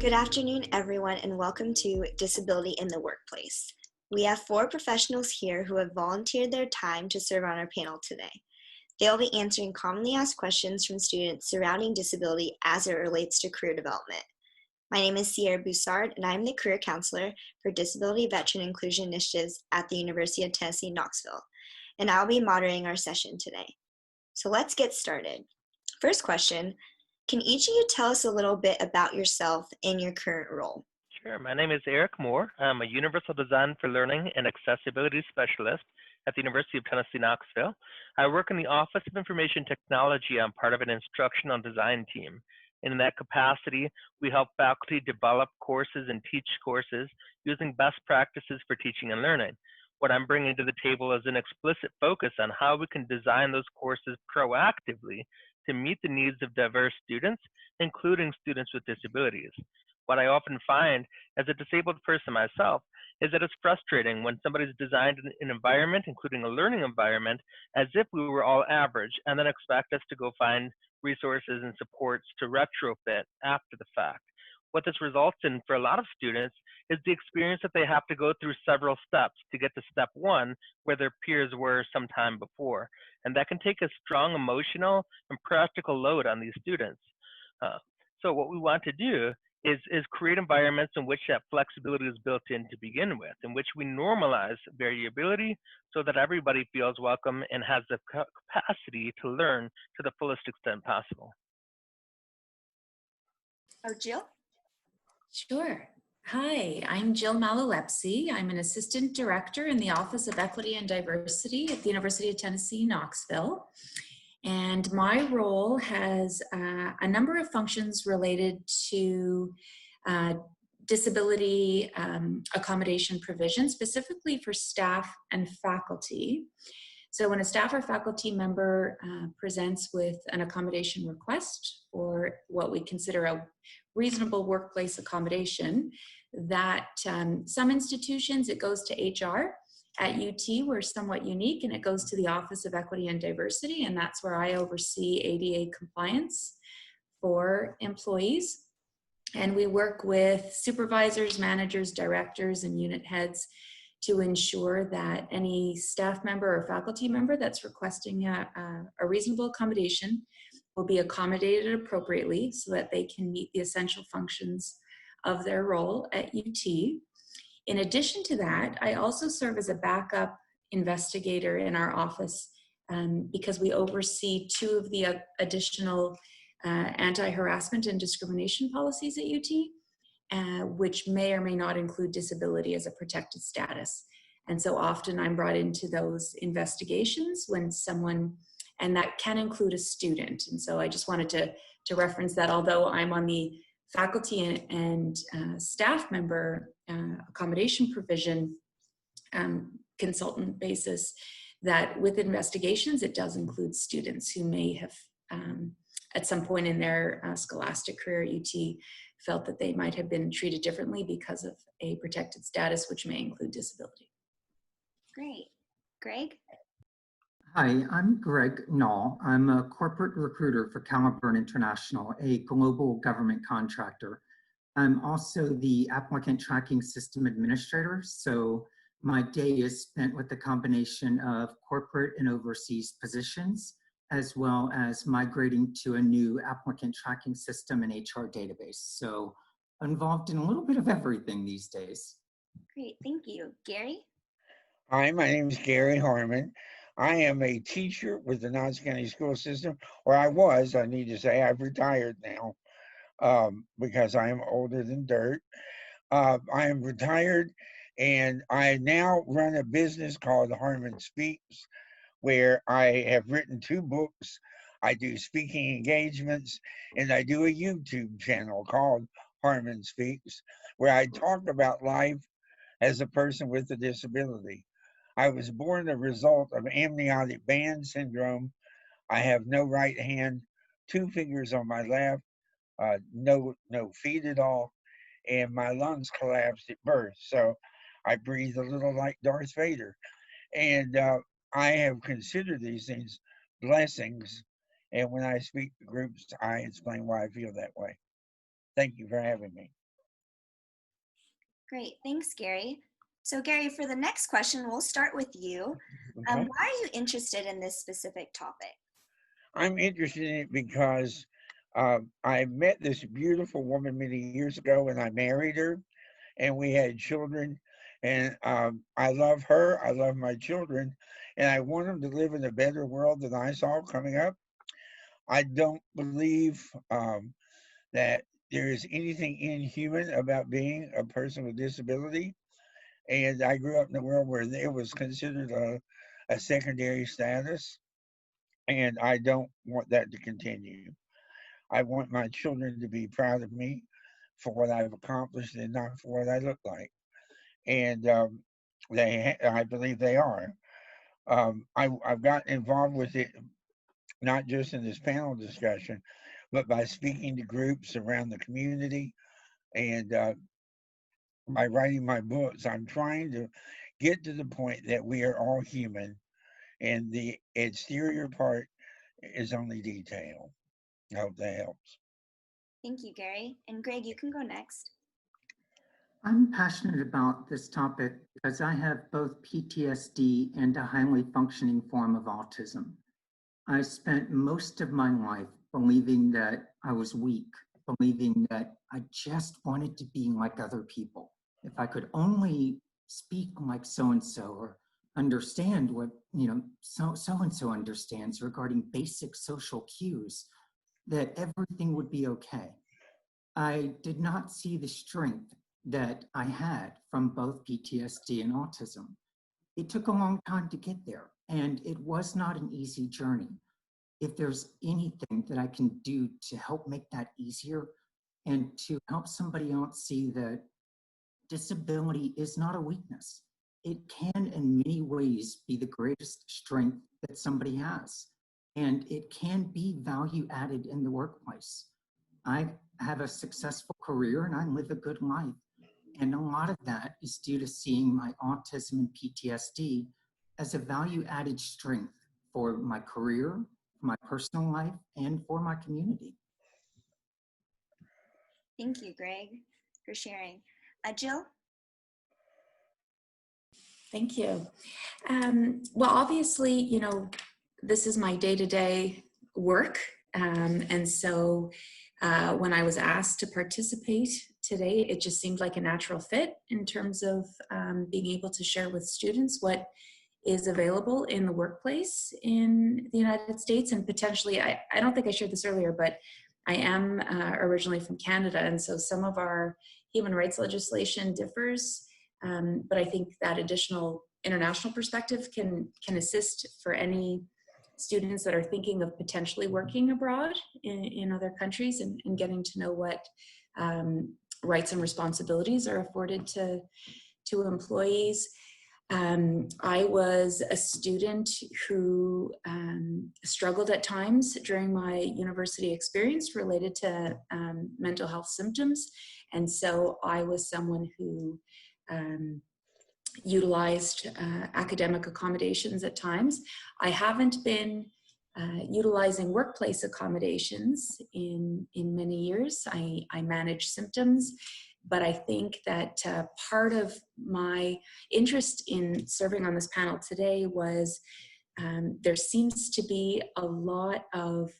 Good afternoon, everyone, and welcome to Disability in the Workplace. We have 4 professionals here who have volunteered their time to serve on our panel today. They will be answering commonly asked questions from students surrounding disability as it relates to career development. My name is Sierra Boussard, and I'm the Career Counselor for Disability Veteran Inclusion Initiatives at the University of Tennessee, Knoxville, and I'll be moderating our session today. So let's get started. First question, can each of you tell us a little bit about yourself and your current role? Sure. My name is Eric Moore. I'm a Universal Design for Learning and Accessibility Specialist at the University of Tennessee, Knoxville. I work in the Office of Information Technology. I'm part of an instructional design team. And in that capacity, we help faculty develop courses and teach courses using best practices for teaching and learning. What I'm bringing to the table is an explicit focus on how we can design those courses proactively to meet the needs of diverse students, including students with disabilities. What I often find as a disabled person myself is that it's frustrating when somebody's designed an environment, including a learning environment, as if we were all average, and then expect us to go find resources and supports to retrofit after the fact. What this results in for a lot of students is the experience that they have to go through several steps to get to step 1, where their peers were some time before. And that can take a strong emotional and practical load on these students. So what we want to do is create environments in which that flexibility is built in to begin with, in which we normalize variability so that everybody feels welcome and has the capacity to learn to the fullest extent possible. Oh, Jill? Sure. Hi, I'm Jill Malalepsy. I'm an assistant director in the Office of Equity and Diversity at the University of Tennessee, Knoxville. And my role has a number of functions related to disability accommodation provision, specifically for staff and faculty. So when a staff or faculty member presents with an accommodation request or what we consider a reasonable workplace accommodation, that some institutions, it goes to HR. At UT, we're somewhat unique, and it goes to the Office of Equity and Diversity, and that's where I oversee ADA compliance for employees. And we work with supervisors, managers, directors, and unit heads to ensure that any staff member or faculty member that's requesting a reasonable accommodation will be accommodated appropriately so that they can meet the essential functions of their role at UT. In addition to that, I also serve as a backup investigator in our office because we oversee 2 of the additional anti-harassment and discrimination policies at UT, which may or may not include disability as a protected status. And so often I'm brought into those investigations when someone, and that can include a student. And so I just wanted to reference that, although I'm on the faculty and staff member accommodation provision consultant basis, that with investigations, it does include students who may have at some point in their scholastic career at UT felt that they might have been treated differently because of a protected status, which may include disability. Great. Greg? Hi, I'm Greg Knoll. I'm a corporate recruiter for Caliburn International, a global government contractor. I'm also the applicant tracking system administrator, so my day is spent with a combination of corporate and overseas positions, as well as migrating to a new applicant tracking system and HR database. So I'm involved in a little bit of everything these days. Great, thank you. Gary? Hi, my name is Gary Harmon. I am a teacher with the Knox County School System, or I was. I need to say I've retired now because I am older than dirt. I am retired, and I now run a business called Harmon Speaks, where I have written 2 books. I do speaking engagements, and I do a YouTube channel called Harmon Speaks, where I talk about life as a person with a disability. I was born a result of amniotic band syndrome. I have no right hand, 2 fingers on my left, no feet at all, and my lungs collapsed at birth. So I breathe a little like Darth Vader. And I have considered these things blessings. And when I speak to groups, I explain why I feel that way. Thank you for having me. Great, thanks, Gary. So Gary, for the next question, we'll start with you. Okay. Why are you interested in this specific topic? I'm interested in it because I met this beautiful woman many years ago and I married her and we had children. And I love her, I love my children, and I want them to live in a better world than I saw coming up. I don't believe that there is anything inhuman about being a person with disability. And I grew up in a world where it was considered a secondary status. And I don't want that to continue. I want my children to be proud of me for what I've accomplished and not for what I look like. And I believe they are. I've gotten involved with it not just in this panel discussion, but by speaking to groups around the community and by writing my books. I'm trying to get to the point that we are all human and the exterior part is only detail. I hope that helps. Thank you, Gary. And Greg, you can go next. I'm passionate about this topic because I have both PTSD and a highly functioning form of autism. I spent most of my life believing that I was weak, believing that I just wanted to be like other people. If I could only speak like so-and-so or understand what, so-and-so understands regarding basic social cues, that everything would be okay. I did not see the strength that I had from both PTSD and autism. It took a long time to get there, and it was not an easy journey. If there's anything that I can do to help make that easier and to help somebody else see that disability is not a weakness, it can in many ways be the greatest strength that somebody has, and it can be value added in the workplace. I have a successful career and I live a good life. And a lot of that is due to seeing my autism and PTSD as a value added strength for my career, for my personal life, and for my community. Thank you, Greg, for sharing. Jill? Thank you. Well, obviously, this is my day-to-day work. And so when I was asked to participate today, it just seemed like a natural fit in terms of being able to share with students what is available in the workplace in the United States. And potentially, I don't think I shared this earlier, but I am originally from Canada. And so some of our human rights legislation differs. But I think that additional international perspective can assist for any students that are thinking of potentially working abroad in other countries and getting to know what rights and responsibilities are afforded to employees. I was a student who struggled at times during my university experience related to mental health symptoms. And so I was someone who utilized academic accommodations at times. I haven't been utilizing workplace accommodations in many years. I manage symptoms, but I think that part of my interest in serving on this panel today was there seems to be a lot of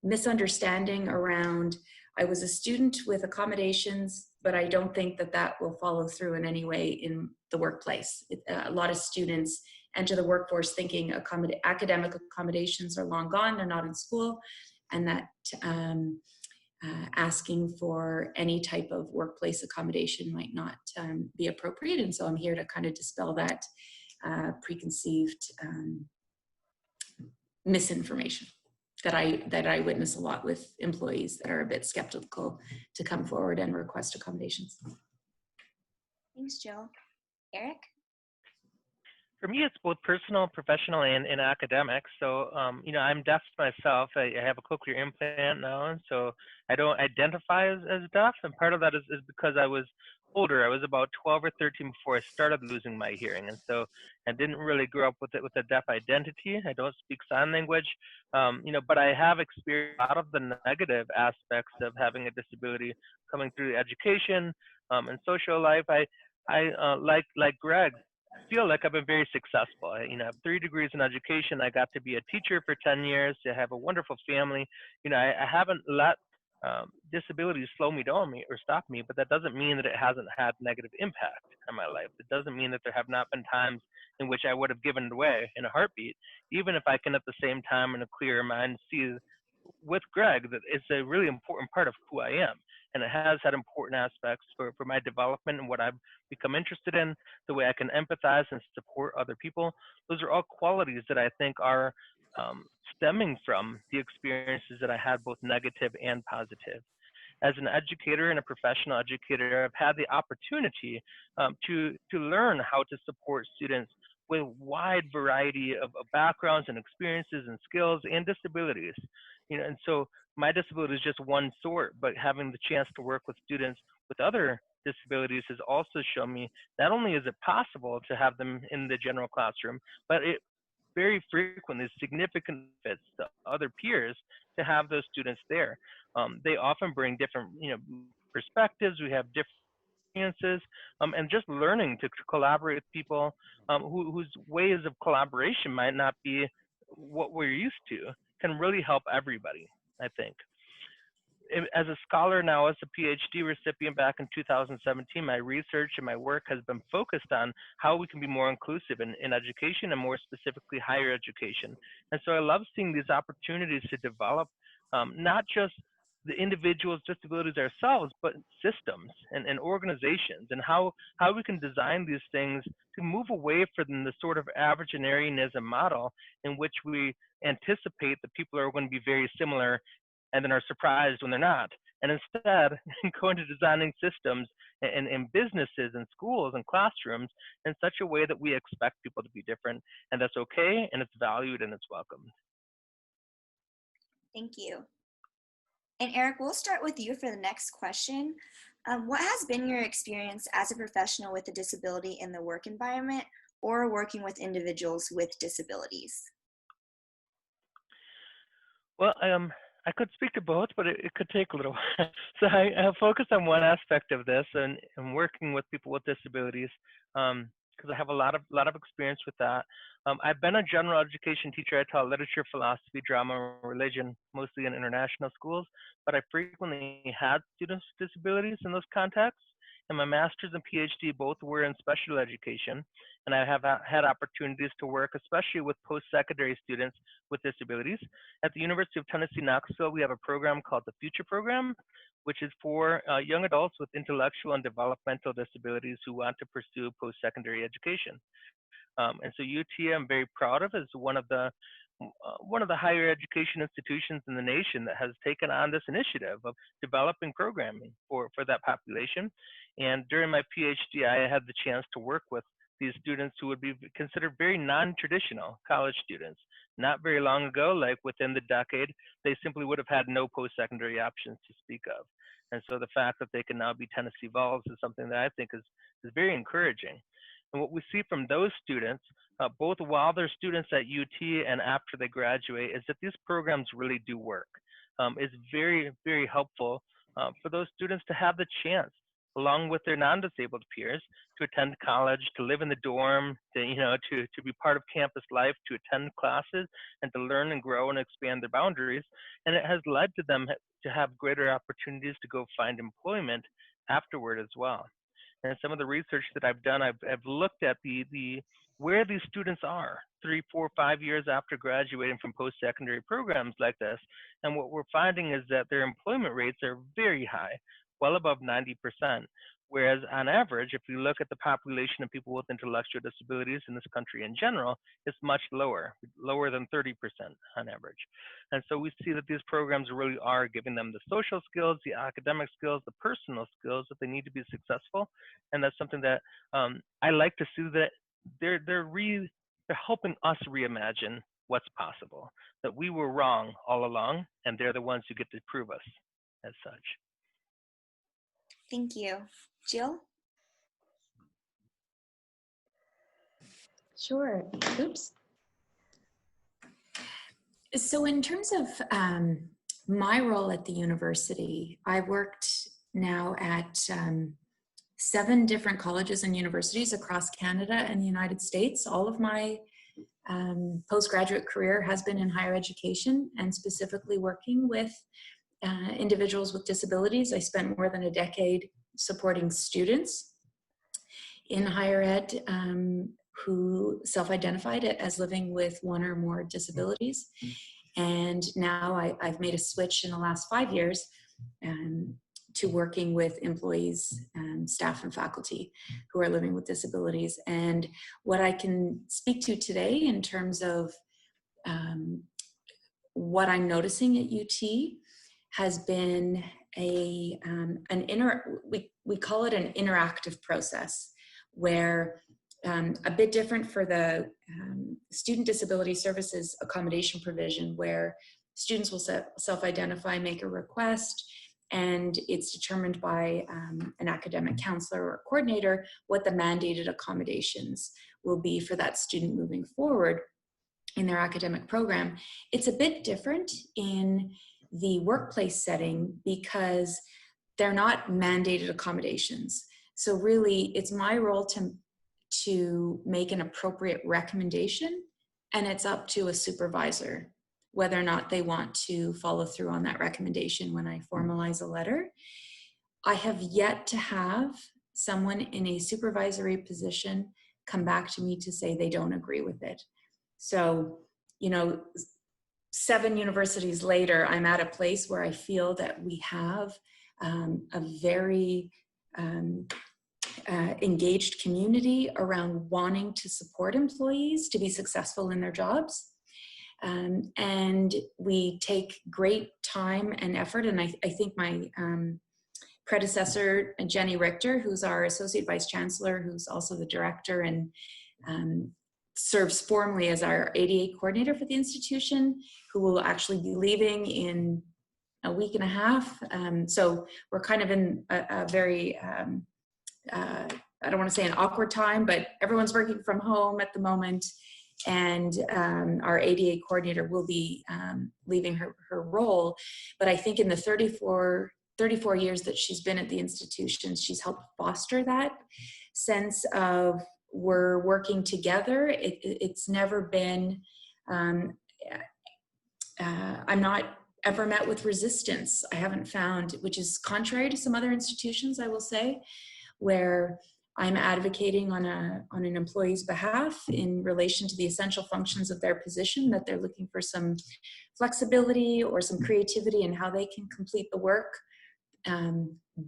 misunderstanding around, I was a student with accommodations, but I don't think that that will follow through in any way in the workplace. A lot of students enter the workforce thinking academic accommodations are long gone, they're not in school, and that asking for any type of workplace accommodation might not be appropriate. And so I'm here to kind of dispel that preconceived misinformation that I witness a lot with employees that are a bit skeptical to come forward and request accommodations. Thanks, Jill. Eric? For me, it's both personal, professional, and academic. So, I'm deaf myself. I have a cochlear implant now, and so I don't identify as deaf. And part of that is because I was older. I was about 12 or 13 before I started losing my hearing, and so I didn't really grow up with a deaf identity. I don't speak sign language, but I have experienced a lot of the negative aspects of having a disability coming through education, In social life, like Greg, feel like I've been very successful. I have 3 degrees in education. I got to be a teacher for 10 years. I have a wonderful family. I haven't let disabilities slow me down or stop me, but that doesn't mean that it hasn't had negative impact on my life. It doesn't mean that there have not been times in which I would have given it away in a heartbeat, even if I can at the same time in a clear mind see with Greg that it's a really important part of who I am. And it has had important aspects for my development and what I've become interested in, the way I can empathize and support other people. Those are all qualities that I think are stemming from the experiences that I had, both negative and positive. As an educator and a professional educator, I've had the opportunity to learn how to support students with a wide variety of backgrounds and experiences and skills and disabilities. And so my disability is just one sort, but having the chance to work with students with other disabilities has also shown me not only is it possible to have them in the general classroom, but it very frequently significant benefits to other peers to have those students there. They often bring different perspectives. We have different experiences, and just learning to collaborate with people whose ways of collaboration might not be what we're used to can really help everybody, I think. As a scholar now, as a PhD recipient back in 2017, my research and my work has been focused on how we can be more inclusive in education and more specifically higher education. And so I love seeing these opportunities to develop not just the individuals' disabilities ourselves, but systems and organizations, and how we can design these things to move away from the sort of averagitarianism model in which we anticipate that people are going to be very similar and then are surprised when they're not. And instead, go into designing systems in businesses and schools and classrooms in such a way that we expect people to be different, and that's okay, and it's valued, and it's welcomed. Thank you. And Eric, we'll start with you for the next question. What has been your experience as a professional with a disability in the work environment or working with individuals with disabilities? Well, I could speak to both, but it could take a little while. So I'll focus on one aspect of this and working with people with disabilities, because I have a lot of experience with that. I've been a general education teacher. I taught literature, philosophy, drama, and religion, mostly in international schools, but I frequently had students with disabilities in those contexts. And my master's and PhD both were in special education, and I have had opportunities to work, especially with post-secondary students with disabilities. At the University of Tennessee, Knoxville, we have a program called the Future Program, which is for young adults with intellectual and developmental disabilities who want to pursue post-secondary education. And so UT, I'm very proud of, is one of the higher education institutions in the nation that has taken on this initiative of developing programming for that population. And during my PhD, I had the chance to work with these students who would be considered very non-traditional college students. Not very long ago, like within the decade, they simply would have had no post-secondary options to speak of. And so the fact that they can now be Tennessee Vols is something that I think is very encouraging. And what we see from those students, both while they're students at UT and after they graduate, is that these programs really do work. It's very, very helpful for those students to have the chance, along with their non-disabled peers, to attend college, to live in the dorm, to be part of campus life, to attend classes, and to learn and grow and expand their boundaries. And it has led to them to have greater opportunities to go find employment afterward as well. And some of the research that I've done, I've looked at where these students are 3, 4, 5 years after graduating from post-secondary programs like this. And what we're finding is that their employment rates are very high, well above 90%. Whereas on average, if you look at the population of people with intellectual disabilities in this country in general, it's much lower than 30% on average. And so we see that these programs really are giving them the social skills, the academic skills, the personal skills that they need to be successful. And that's something that I like to see, that they're helping us reimagine what's possible, that we were wrong all along, and they're the ones who get to prove us as such. Thank you. Jill? Sure. Oops. So in terms of my role at the university, I worked now at 7 different colleges and universities across Canada and the United States. All of my postgraduate career has been in higher education and specifically working with individuals with disabilities. I spent more than a decade supporting students in higher ed who self-identified as living with one or more disabilities. And now I've made a switch in the last 5 years to working with employees and staff and faculty who are living with disabilities. And what I can speak to today in terms of what I'm noticing at UT has been we call it an interactive process, where a bit different for the Student Disability Services accommodation provision, where students will self-identify, make a request, and it's determined by an academic counselor or coordinator what the mandated accommodations will be for that student moving forward in their academic program. It's a bit different in the workplace setting because they're not mandated accommodations. So really, it's my role to make an appropriate recommendation, and it's up to a supervisor whether or not they want to follow through on that recommendation when I formalize a letter. I have yet to have someone in a supervisory position come back to me to say they don't agree with it. So, 7 universities later, I'm at a place where I feel that we have a very engaged community around wanting to support employees to be successful in their jobs. And we take great time and effort. And I think my predecessor, Jenny Richter, who's our Associate Vice Chancellor, who's also the director and serves formally as our ADA coordinator for the institution, who will actually be leaving in a week and a half. So we're kind of in a very, I don't want to say an awkward time, but everyone's working from home at the moment. And our ADA coordinator will be leaving her role. But I think in the 34 years that she's been at the institution, she's helped foster that sense of we're working together. It's never been, I'm not ever met with resistance. I haven't found, which is contrary to some other institutions, I will say, where I'm advocating on an employee's behalf in relation to the essential functions of their position, that they're looking for some flexibility or some creativity in how they can complete the work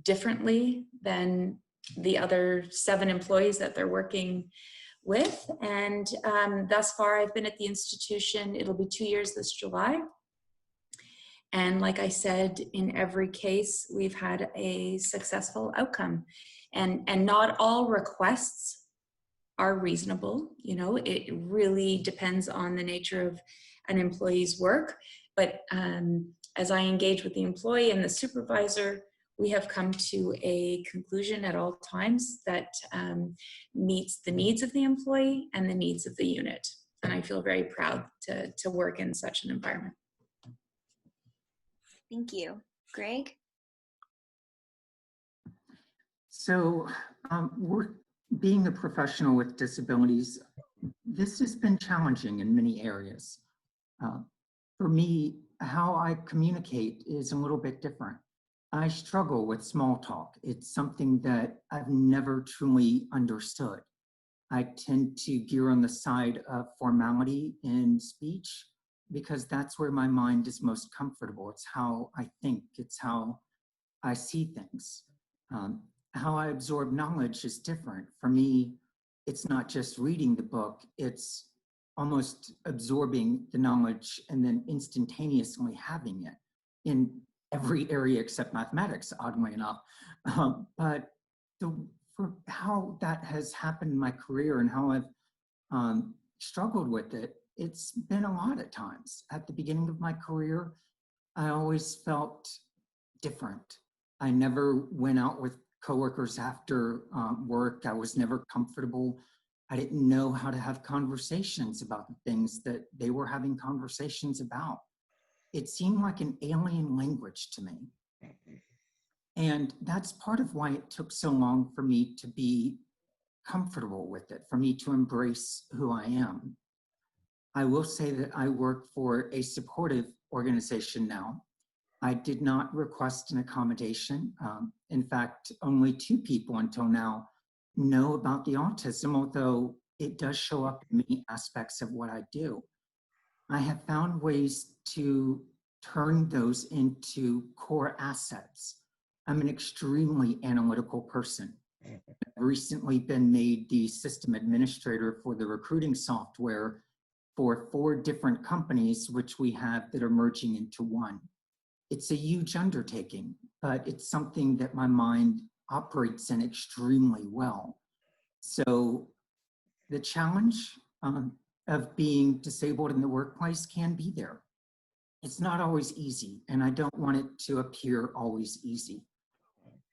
differently than the other 7 employees that they're working with. And thus far, I've been at the institution, it'll be 2 years this July. And like I said, in every case, we've had a successful outcome. And not all requests are reasonable. It really depends on the nature of an employee's work. But as I engage with the employee and the supervisor, we have come to a conclusion at all times that meets the needs of the employee and the needs of the unit. And I feel very proud to work in such an environment. Thank you. Greg? So being a professional with disabilities, this has been challenging in many areas. For me, how I communicate is a little bit different. I struggle with small talk. It's something that I've never truly understood. I tend to gear on the side of formality in speech because that's where my mind is most comfortable. It's how I think, it's how I see things. How I absorb knowledge is different. For me, it's not just reading the book, it's almost absorbing the knowledge and then instantaneously having it in every area except mathematics, oddly enough. But for how that has happened in my career and how I've struggled with it, it's been a lot at times. At the beginning of my career, I always felt different. I never went out with coworkers after work. I was never comfortable. I didn't know how to have conversations about the things that they were having conversations about. It seemed like an alien language to me. And that's part of why it took so long for me to be comfortable with it, for me to embrace who I am. I will say that I work for a supportive organization now. I did not request an accommodation. In fact, only 2 people until now know about the autism, although it does show up in many aspects of what I do. I have found ways to turn those into core assets. I'm an extremely analytical person. I've recently been made the system administrator for the recruiting software for 4 different companies, which we have that are merging into one. It's a huge undertaking, but it's something that my mind operates in extremely well. So the challenge of being disabled in the workplace can be there. It's not always easy, and I don't want it to appear always easy.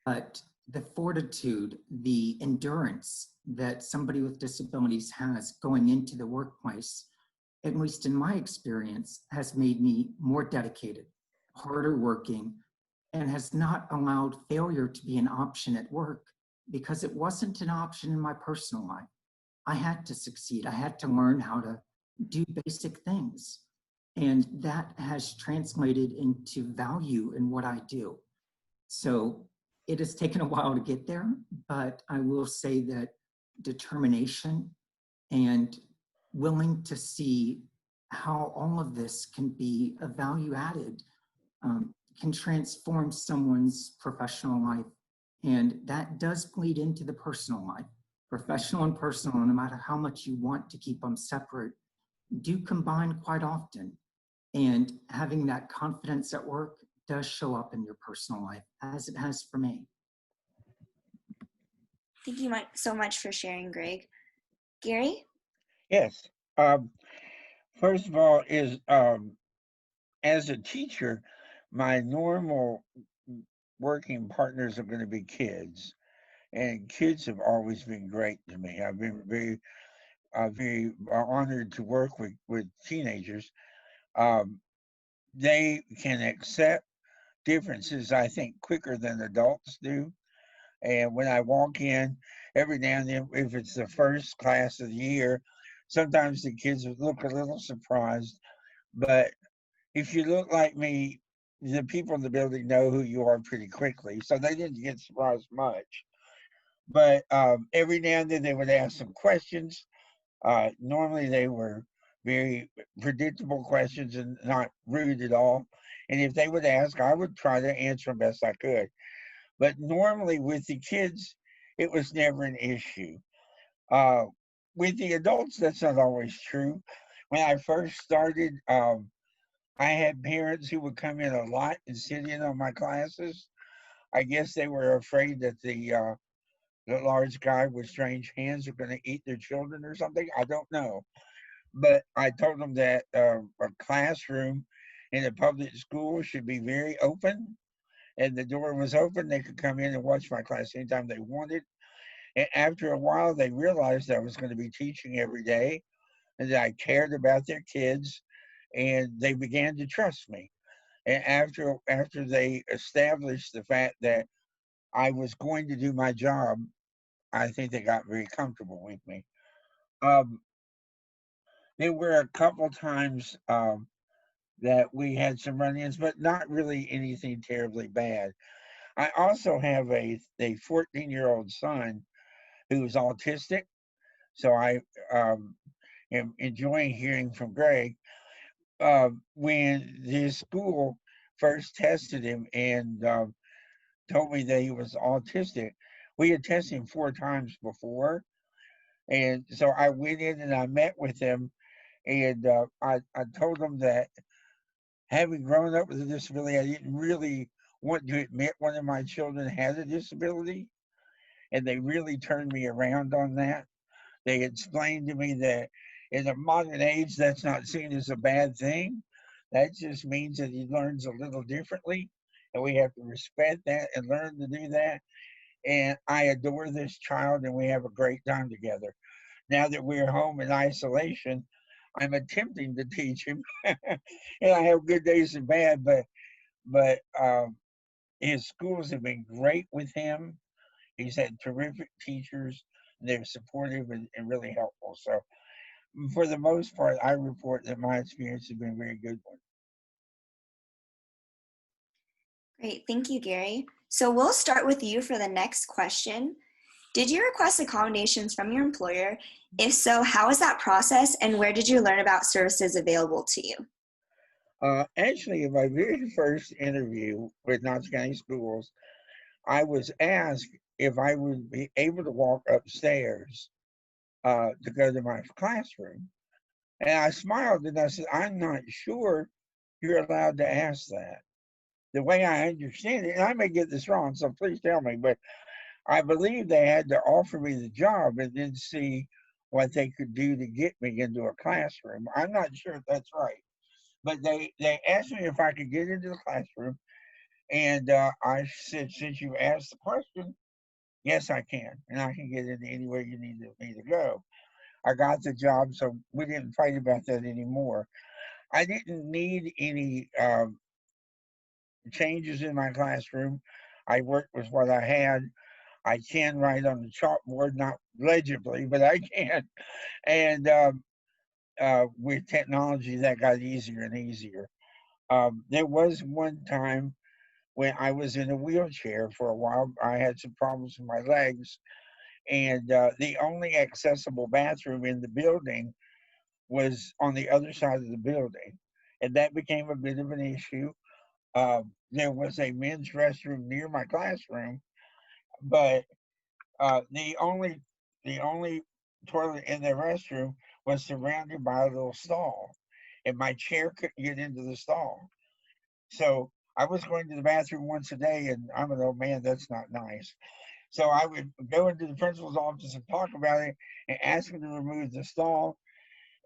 But the fortitude, the endurance that somebody with disabilities has going into the workplace, at least in my experience, has made me more dedicated, harder working, and has not allowed failure to be an option at work because it wasn't an option in my personal life. I had to succeed. I had to learn how to do basic things. And that has translated into value in what I do. So it has taken a while to get there, but I will say that determination and willing to see how all of this can be a value added can transform someone's professional life. And that does bleed into the personal life. Professional and personal, no matter how much you want to keep them separate, do combine quite often. And having that confidence at work does show up in your personal life, as it has for me. Thank you so much for sharing, Greg. Gary? Yes. First of all, as a teacher, my normal working partners are going to be kids, and kids have always been great to me. I've been very honored to work with teenagers. They can accept differences, I think, quicker than adults do. And when I walk in, every now and then, if it's the first class of the year, sometimes the kids would look a little surprised. But if you look like me, the people in the building know who you are pretty quickly. So they didn't get surprised much. But every now and then they would ask some questions. Normally they were very predictable questions and not rude at all. And if they would ask, I would try to answer them best I could. But normally with the kids, it was never an issue. Uh, with the adults, that's not always true. When I first started, I had parents who would come in a lot and sit in on my classes. I guess they were afraid that the large guy with strange hands were going to eat their children or something. I don't know. But I told them that a classroom in a public school should be very open, and the door was open. They could come in and watch my class anytime they wanted. And after a while, they realized I was going to be teaching every day and that I cared about their kids, and they began to trust me. And after they established the fact that I was going to do my job, I think they got very comfortable with me. Um, there were a couple times that we had some run-ins, but not really anything terribly bad. I also have a 14-year-old son who's autistic, so I am enjoying hearing from Greg. When his school first tested him and told me that he was autistic, we had tested him 4 times before, and so I went in and I met with him, and I told him that having grown up with a disability, I didn't really want to admit one of my children had a disability, and they really turned me around on that. They explained to me that in the modern age, that's not seen as a bad thing. That just means that he learns a little differently, and we have to respect that and learn to do that. And I adore this child, and we have a great time together. Now that we're home in isolation, I'm attempting to teach him, and I have good days and bad, but His schools have been great with him. He's had terrific teachers. They're supportive and really helpful. So for the most part, I report that my experience has been a very good one. Great, thank you, Gary. So we'll start with you for the next question. Did you request accommodations from your employer? If so, how was that process and where did you learn about services available to you? Actually, in my very first interview with Knox County Schools, I was asked if I would be able to walk upstairs to go to my classroom. And I smiled and I said, I'm not sure you're allowed to ask that. The way I understand it, and I may get this wrong, so please tell me, but I believe they had to offer me the job and then see what they could do to get me into a classroom. I'm not sure if that's right, but they asked me if I could get into the classroom, and I said, since you asked the question, yes, I can, and I can get in anywhere you need me to go. I got the job, so we didn't fight about that anymore. I didn't need any changes in my classroom. I worked with what I had. I can write on the chalkboard, not legibly, but I can. And with technology, that got easier and easier. There was one time when I was in a wheelchair for a while. I had some problems with my legs, and the only accessible bathroom in the building was on the other side of the building, and that became a bit of an issue. There was a men's restroom near my classroom, but the only toilet in the restroom was surrounded by a little stall, and my chair couldn't get into the stall. So I was going to the bathroom once a day, and I'm an old man. That's not nice. So I would go into the principal's office and talk about it and ask him to remove the stall.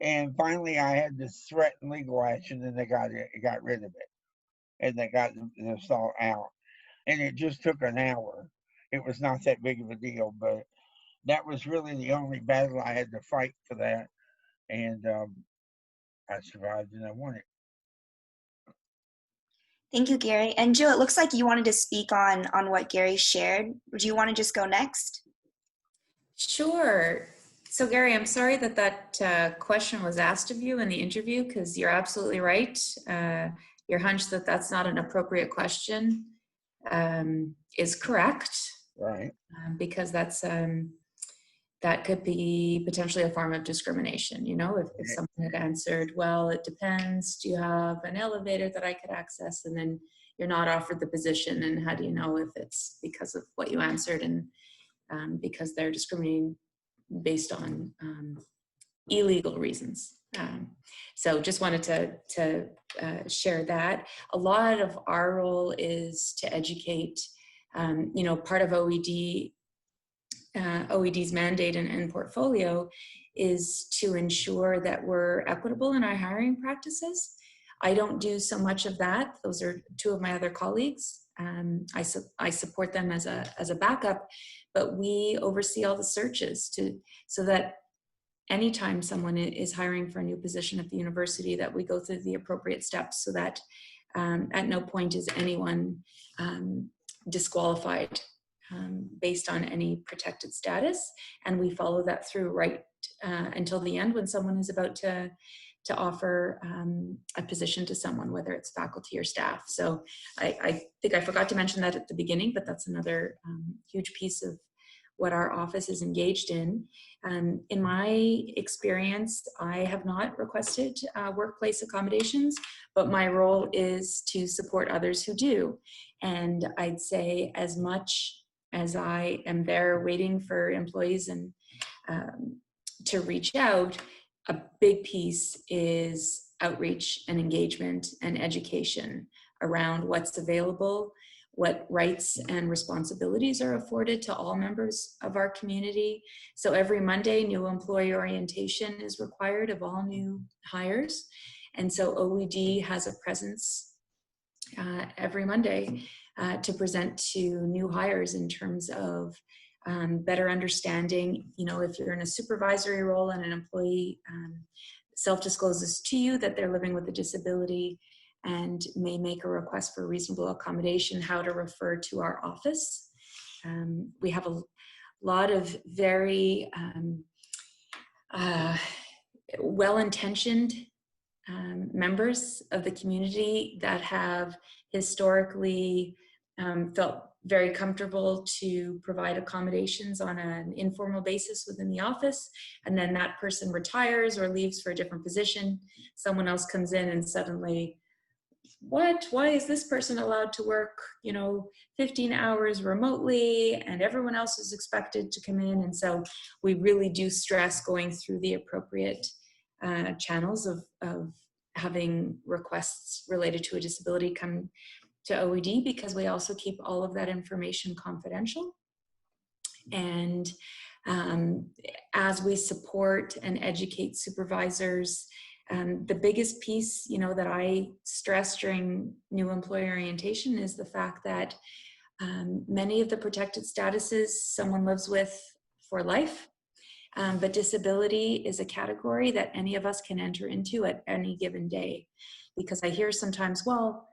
And finally, I had to threaten legal action, and they got rid of it, and they got the stall out. And it just took an hour. It was not that big of a deal, but that was really the only battle I had to fight for that, and I survived and I won it. Thank you, Gary. And Jill, it looks like you wanted to speak on what Gary shared. Do you want to just go next? Sure. So Gary, I'm sorry that question was asked of you in the interview, because you're absolutely right. Your hunch that that's not an appropriate question is correct. Right. Because that could be potentially a form of discrimination. You know, if someone had answered, well, it depends, do you have an elevator that I could access? And then you're not offered the position, and how do you know if it's because of what you answered and because they're discriminating based on illegal reasons. So just wanted to share that. A lot of our role is to educate. You know, part of OED's mandate and portfolio is to ensure that we're equitable in our hiring practices. I don't do so much of that. Those are two of my other colleagues. I support them as a backup, but we oversee all the searches so that anytime someone is hiring for a new position at the university, that we go through the appropriate steps so that at no point is anyone disqualified based on any protected status, and we follow that through right until the end when someone is about to offer a position to someone, whether it's faculty or staff. So I think I forgot to mention that at the beginning, but that's another huge piece of what our office is engaged in. In my experience, I have not requested workplace accommodations, but my role is to support others who do. And I'd say as much as I am there waiting for employees and to reach out, a big piece is outreach and engagement and education around what's available, what rights and responsibilities are afforded to all members of our community. So every Monday, new employee orientation is required of all new hires. And so OED has a presence every Monday to present to new hires in terms of better understanding. You know, if you're in a supervisory role and an employee self-discloses to you that they're living with a disability, and may make a request for reasonable accommodation, how to refer to our office. We have a lot of very well-intentioned members of the community that have historically felt very comfortable to provide accommodations on an informal basis within the office, and then that person retires or leaves for a different position. Someone else comes in and suddenly, why is this person allowed to work 15 hours remotely and everyone else is expected to come in? And so we really do stress going through the appropriate channels of having requests related to a disability come to OED, because we also keep all of that information confidential. And as we support and educate supervisors, the biggest piece, that I stress during new employee orientation is the fact that many of the protected statuses someone lives with for life, but disability is a category that any of us can enter into at any given day. Because I hear sometimes, well,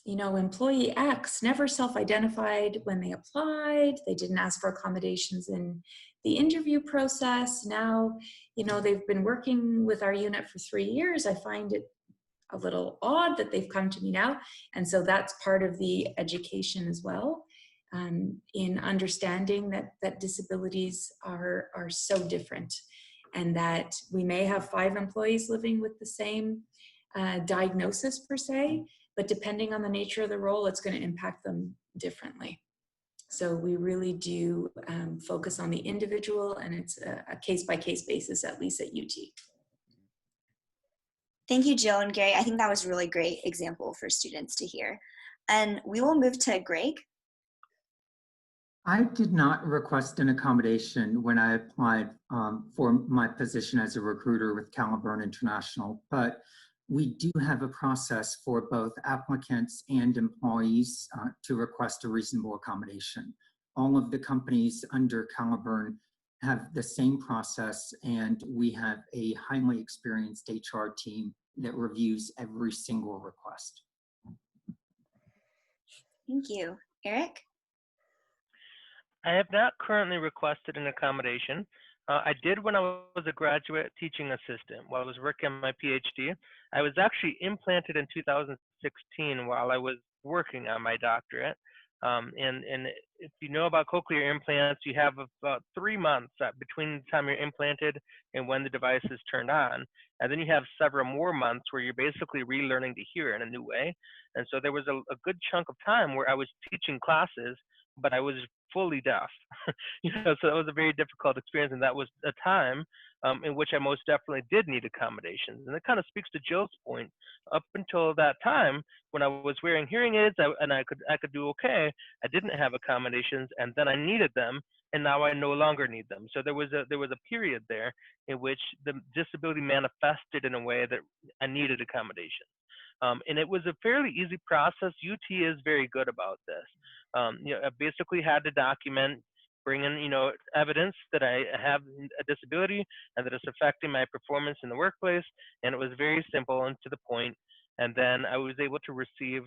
employee X never self-identified when they applied, they didn't ask for accommodations in the interview process. Now, they've been working with our unit for 3 years. I find it a little odd that they've come to me now. And so that's part of the education as well, in understanding that disabilities are so different, and that we may have 5 employees living with the same diagnosis per se, but depending on the nature of the role, it's going to impact them differently. So we really do focus on the individual, and it's a case-by-case basis, at least at UT. Thank you, Jill and Gary. I think that was a really great example for students to hear. And we will move to Greg. I did not request an accommodation when I applied for my position as a recruiter with Caliburn International, but we do have a process for both applicants and employees to request a reasonable accommodation. All of the companies under Caliburn have the same process, and we have a highly experienced HR team that reviews every single request. Thank you. Eric? I have not currently requested an accommodation. I did when I was a graduate teaching assistant while I was working on my PhD. I was actually implanted in 2016 while I was working on my doctorate. And if you know about cochlear implants, you have about 3 months between the time you're implanted and when the device is turned on. And then you have several more months where you're basically relearning to hear in a new way. And so there was a good chunk of time where I was teaching classes, but I was fully deaf. So that was a very difficult experience, and that was a time in which I most definitely did need accommodations. And it kind of speaks to Jill's point. Up until that time, when I was wearing hearing aids and I could do okay, I didn't have accommodations, and then I needed them, and now I no longer need them. So there was a period there in which the disability manifested in a way that I needed accommodations. And it was a fairly easy process. UT is very good about this. I basically had to document, bring in, evidence that I have a disability and that it's affecting my performance in the workplace. And it was very simple and to the point. And then I was able to receive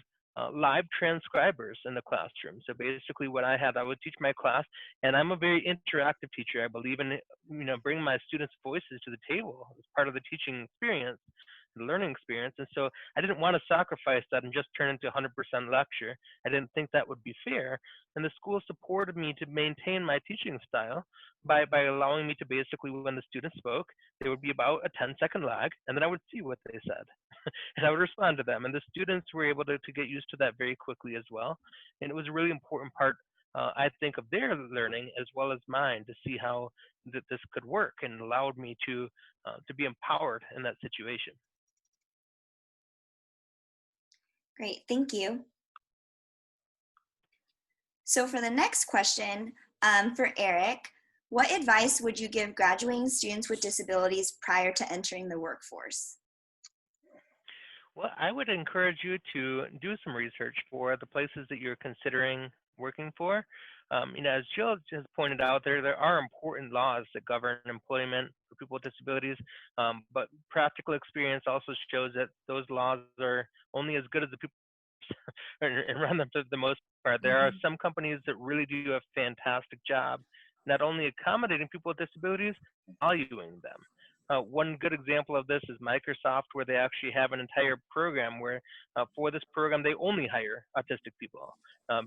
live transcribers in the classroom. So basically what I would teach my class, and I'm a very interactive teacher. I believe in, bringing my students' voices to the table as part of the teaching experience, the learning experience. And so I didn't want to sacrifice that and just turn into 100% lecture. I didn't think that would be fair. And the school supported me to maintain my teaching style by allowing me to basically, when the students spoke, there would be about a 10-second lag, and then I would see what they said. And I would respond to them. And the students were able to get used to that very quickly as well. And it was a really important part, I think, of their learning as well as mine, to see how this could work, and allowed me to be empowered in that situation. Great, thank you. So for the next question, for Eric, what advice would you give graduating students with disabilities prior to entering the workforce? Well, I would encourage you to do some research for the places that you're considering working for. As Jill has pointed out, there are important laws that govern employment for people with disabilities, but practical experience also shows that those laws are only as good as the people and run them for the most part. There are some companies that really do a fantastic job not only accommodating people with disabilities, valuing them. One good example of this is Microsoft, where they actually have an entire program where for this program, they only hire autistic people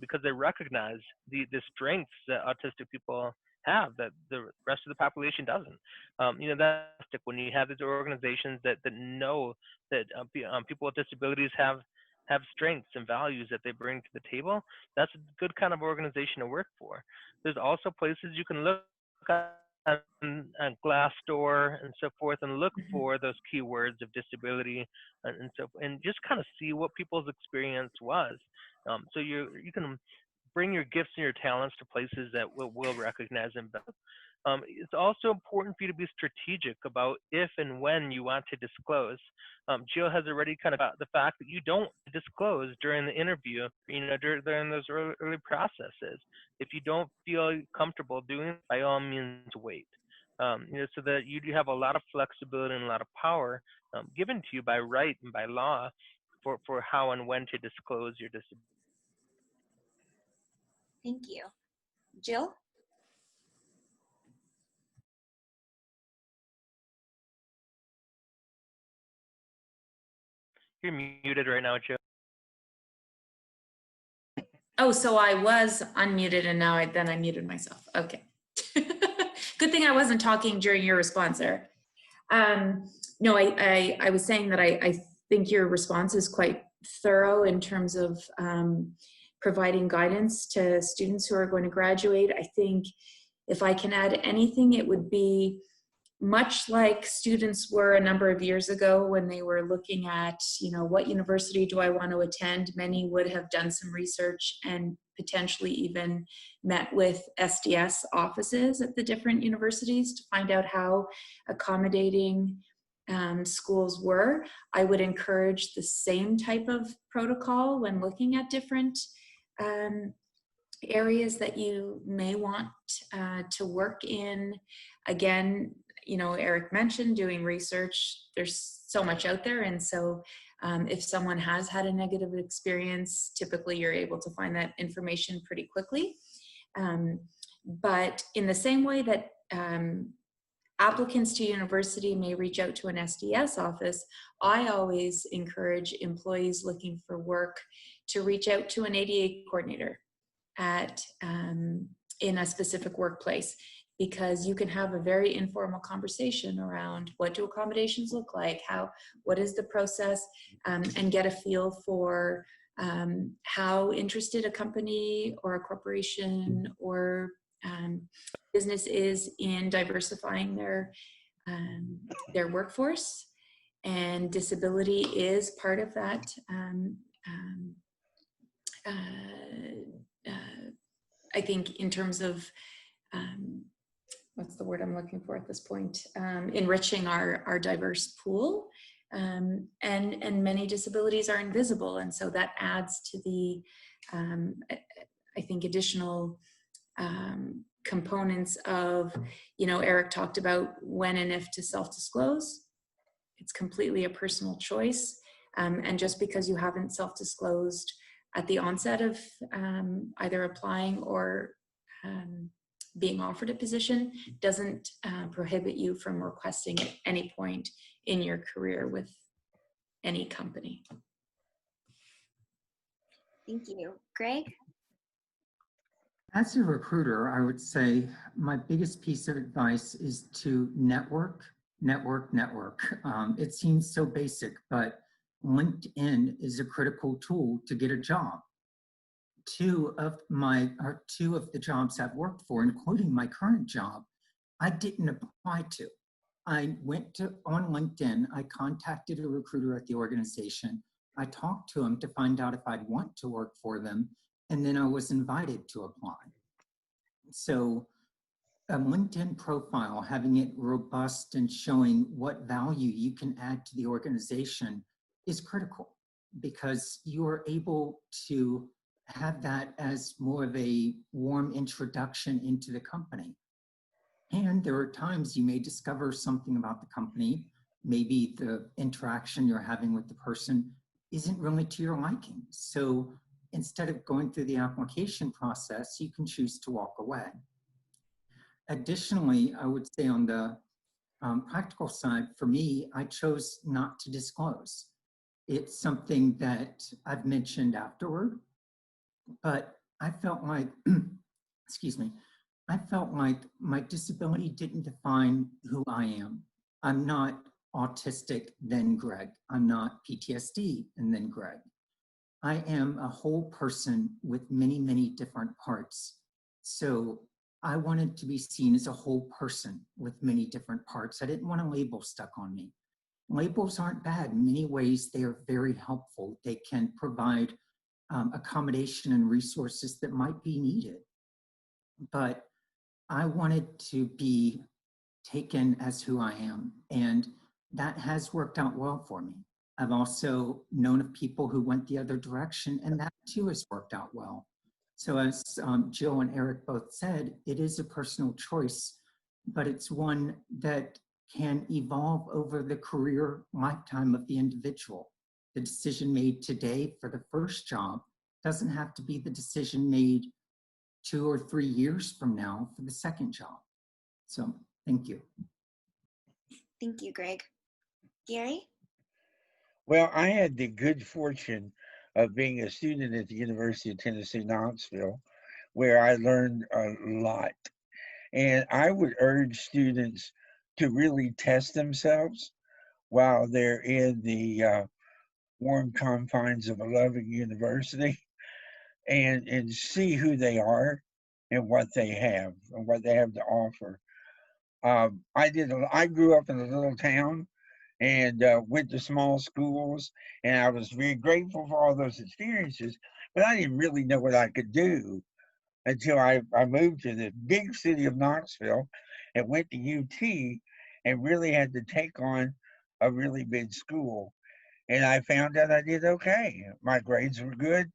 because they recognize the strengths that autistic people have that the rest of the population doesn't. That's when you have these organizations that know that people with disabilities have strengths and values that they bring to the table. That's a good kind of organization to work for. There's also places you can look at on Glassdoor and so forth and look for those keywords of disability and just kind of see what people's experience was. So you can bring your gifts and your talents to places that will recognize them better. It's also important for you to be strategic about if and when you want to disclose. Jill has already kind of got the fact that you don't disclose during the interview, during those early processes. If you don't feel comfortable doing it, by all means, wait. So that you do have a lot of flexibility and a lot of power given to you by right and by law for how and when to disclose your disability. Thank you. Jill? You're muted right now, Jill. Oh, so I was unmuted and now I muted myself. Okay. Good thing I wasn't talking during your response there. No, I was saying that I think your response is quite thorough in terms of providing guidance to students who are going to graduate. I think if I can add anything, it would be much like students were a number of years ago when they were looking at, what university do I want to attend? Many would have done some research and potentially even met with SDS offices at the different universities to find out how accommodating schools were. I would encourage the same type of protocol when looking at different areas that you may want to work in. Again, Eric mentioned doing research. There's so much out there. And so if someone has had a negative experience, typically you're able to find that information pretty quickly. But in the same way that applicants to university may reach out to an SDS office, I always encourage employees looking for work to reach out to an ADA coordinator in a specific workplace, because you can have a very informal conversation around what do accommodations look like, what is the process, and get a feel for how interested a company or a corporation or business is in diversifying their workforce. And disability is part of that. I think in terms of what's the word I'm looking for at this point? Enriching our diverse pool, and many disabilities are invisible, and so that adds to the I think additional components of, Eric talked about when and if to self-disclose. It's completely a personal choice, and just because you haven't self-disclosed at the onset of either applying or being offered a position doesn't prohibit you from requesting at any point in your career with any company. Thank you. Greg? As a recruiter, I would say my biggest piece of advice is to network. It seems so basic, but LinkedIn is a critical tool to get a job. Two of the jobs I've worked for, including my current job, I didn't apply to. I went on LinkedIn, I contacted a recruiter at the organization. I talked to him to find out if I'd want to work for them, and then I was invited to apply. So a LinkedIn profile, having it robust and showing what value you can add to the organization is critical, because you are able to have that as more of a warm introduction into the company. And there are times you may discover something about the company. Maybe the interaction you're having with the person isn't really to your liking. So instead of going through the application process, you can choose to walk away. Additionally, I would say on the practical side, for me, I chose not to disclose. It's something that I've mentioned afterward, but I felt like, excuse me, I felt like my disability didn't define who I am. I'm not autistic, then Greg. I'm not PTSD, and then Greg. I am a whole person with many, many different parts. So I wanted to be seen as a whole person with many different parts. I didn't want a label stuck on me. Labels aren't bad. In many ways, they are very helpful. They can provide accommodation and resources that might be needed. But I wanted to be taken as who I am, and that has worked out well for me. I've also known of people who went the other direction, and that too has worked out well. So as Jill and Eric both said, it is a personal choice, but it's one that can evolve over the career lifetime of the individual. The decision made today for the first job doesn't have to be the decision made 2 or 3 years from now for the second job. So thank you. Thank you, Greg. Gary? Well, I had the good fortune of being a student at the University of Tennessee, Knoxville, where I learned a lot. And I would urge students to really test themselves while they're in the warm confines of a loving university and see who they are and what they have to offer. I grew up in a little town and went to small schools, and I was very grateful for all those experiences, but I didn't really know what I could do until I moved to the big city of Knoxville and went to UT and really had to take on a really big school. And I found out I did okay. My grades were good.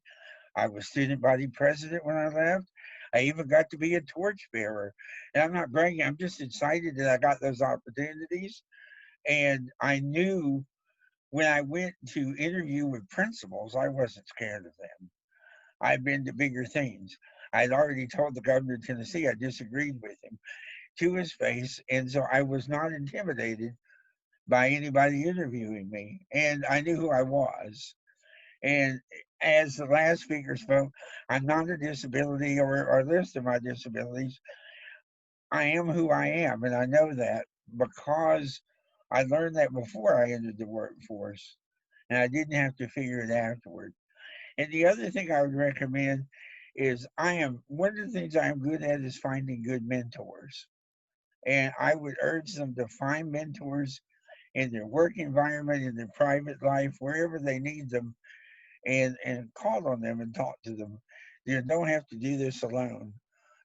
I was student body president when I left. I even got to be a torchbearer. And I'm not bragging, I'm just excited that I got those opportunities. And I knew when I went to interview with principals, I wasn't scared of them. I've been to bigger things. I'd already told the governor of Tennessee I disagreed with him to his face. And so I was not intimidated by anybody interviewing me. And I knew who I was. And as the last speaker spoke, I'm not a disability or list of my disabilities. I am who I am. And I know that because I learned that before I entered the workforce. And I didn't have to figure it afterward. And the other thing I would recommend is one of the things I am good at is finding good mentors. And I would urge them to find mentors in their work environment, in their private life, wherever they need them, and call on them and talk to them. You don't have to do this alone.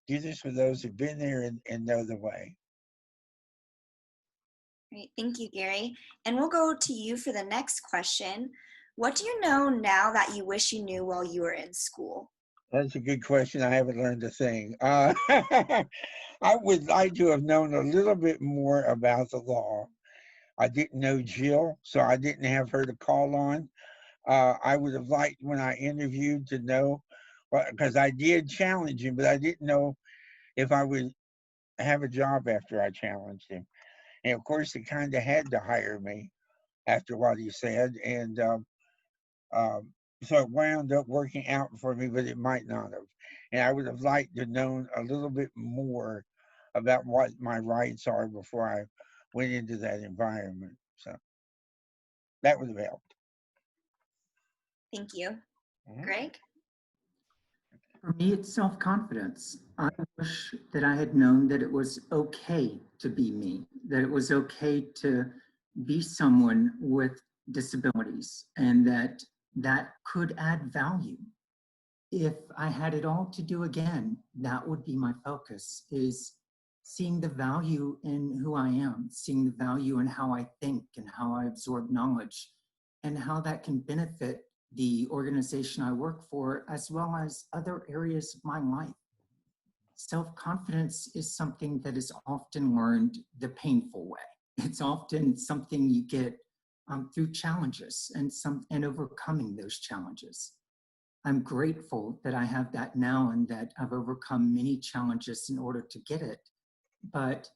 Do this with those who've been there and know the way. Great, thank you, Gary. And we'll go to you for the next question. What do you know now that you wish you knew while you were in school? That's a good question. I haven't learned a thing. I would like to have known a little bit more about the law. I didn't know Jill, so I didn't have her to call on. I would have liked when I interviewed to know, because I did challenge him, but I didn't know if I would have a job after I challenged him. And of course, he kind of had to hire me after what he said. And so it wound up working out for me, but it might not have. And I would have liked to know a little bit more about what my rights are before I went into that environment. So that would have helped. Thank you. Greg? For me, it's self-confidence. I wish that I had known that it was okay to be me, that it was okay to be someone with disabilities, and that that could add value. If I had it all to do again, that would be my focus, is seeing the value in who I am, seeing the value in how I think and how I absorb knowledge, and how that can benefit the organization I work for, as well as other areas of my life. Self-confidence is something that is often learned the painful way. It's often something you get through challenges and overcoming those challenges. I'm grateful that I have that now and that I've overcome many challenges in order to get it. But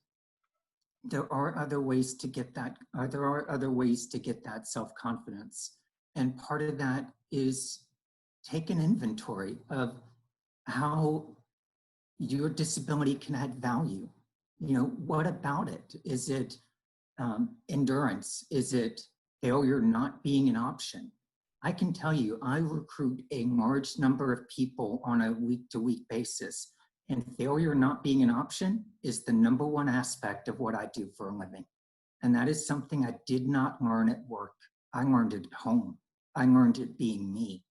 there are other ways to get that. There are other ways to get that self-confidence. And part of that is take an inventory of how your disability can add value. You know, what about it? Is it endurance? Is it failure not being an option? I can tell you, I recruit a large number of people on a week-to-week basis, and failure not being an option is the #1 aspect of what I do for a living. And that is something I did not learn at work. I learned it at home. I learned it being me.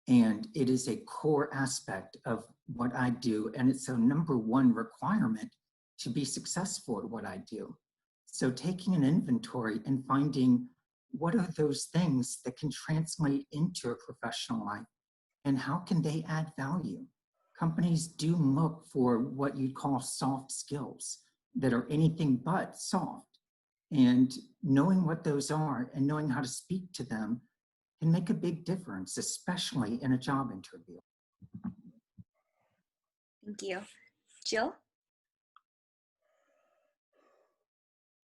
And it is a core aspect of what I do, and it's a #1 requirement to be successful at what I do. So taking an inventory and finding what are those things that can translate into a professional life, and how can they add value? Companies do look for what you'd call soft skills that are anything but soft. And knowing what those are and knowing how to speak to them can make a big difference, especially in a job interview. Thank you. Jill?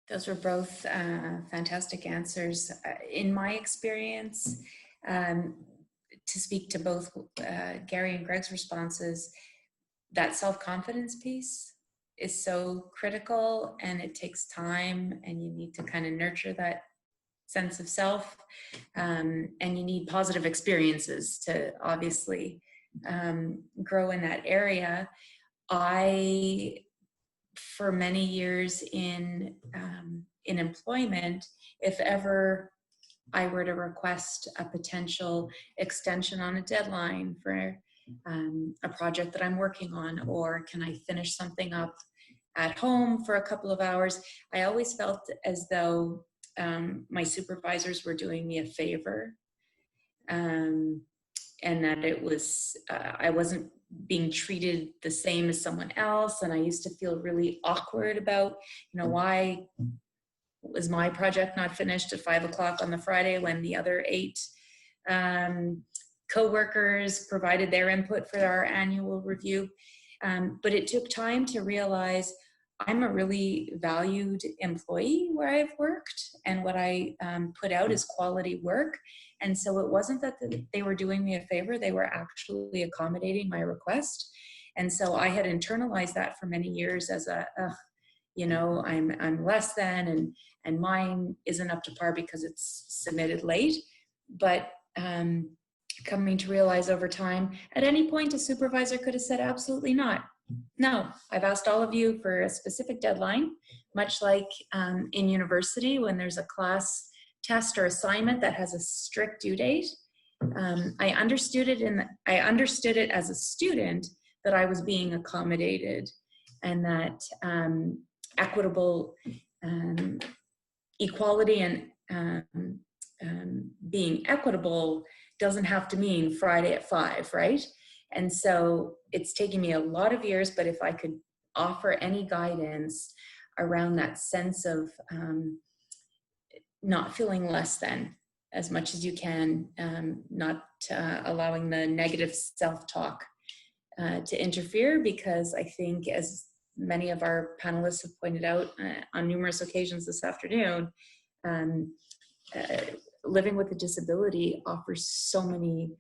Those were both fantastic answers. In my experience, to speak to both Gary and Greg's responses, that self-confidence piece is so critical, and it takes time, and you need to kind of nurture that sense of self, and you need positive experiences to obviously grow in that area. For many years in employment, if ever I were to request a potential extension on a deadline for a project that I'm working on, or can I finish something up at home for a couple of hours, I always felt as though my supervisors were doing me a favor, and that it was I wasn't being treated the same as someone else, and I used to feel really awkward about, why was my project not finished at 5 o'clock on the Friday when the other 8 co-workers provided their input for our annual review. But it took time to realize I'm a really valued employee where I've worked, and what I put out is quality work. And so it wasn't that they were doing me a favor, they were actually accommodating my request. And so I had internalized that for many years as I'm less than, and mine isn't up to par because it's submitted late. But coming to realize over time, at any point a supervisor could have said, absolutely not. No, I've asked all of you for a specific deadline, much like in university when there's a class test or assignment that has a strict due date. I understood it as a student that I was being accommodated, and that equitable equality and being equitable doesn't have to mean Friday at 5, right? And so it's taken me a lot of years, but if I could offer any guidance around that sense of not feeling less than as much as you can, not allowing the negative self-talk to interfere, because I think, as many of our panelists have pointed out on numerous occasions this afternoon, living with a disability offers so many